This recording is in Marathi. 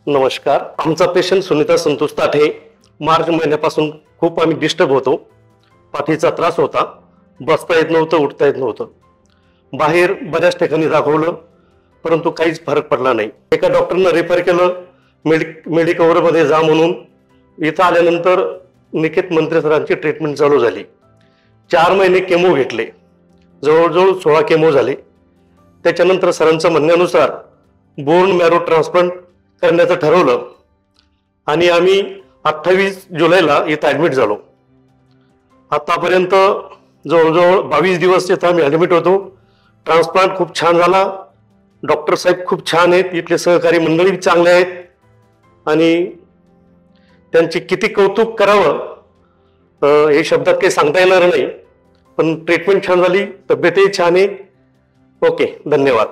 नमस्कार. आमचा पेशंट सुनीता संतोष ताठे मार्च महिन्यापासून खूप आम्ही डिस्टर्ब होतो. पाठीचा त्रास होता, बसता येत नव्हतं, उठता येत नव्हतं. बाहेर बऱ्याच ठिकाणी दाखवलं परंतु काहीच फरक पडला नाही. एका डॉक्टरनं रेफर केलं मेडिकवरमध्ये जा म्हणून. इथं आल्यानंतर निकेत मंत्री सरांची ट्रीटमेंट चालू झाली. 4 महिने केमो घेतले, जवळजवळ 16 केमो झाले. त्याच्यानंतर सरांच्या म्हणण्यानुसार बोन मॅरो ट्रान्सप्लांट करण्याचं ठरवलं आणि आम्ही 28 जुलैला इथं ॲडमिट झालो. आतापर्यंत जवळजवळ 22 दिवस इथं आम्ही ॲडमिट होतो. ट्रान्सप्लांट खूप छान झाला. डॉक्टर साहेब खूप छान आहेत, इथले सहकारी मंडळी चांगले आहेत आणि त्यांचे किती कौतुक करावं हे शब्दात काही सांगता येणार नाही. पण ट्रीटमेंट छान झाली, तब्येतही छान आहे. ओके, धन्यवाद.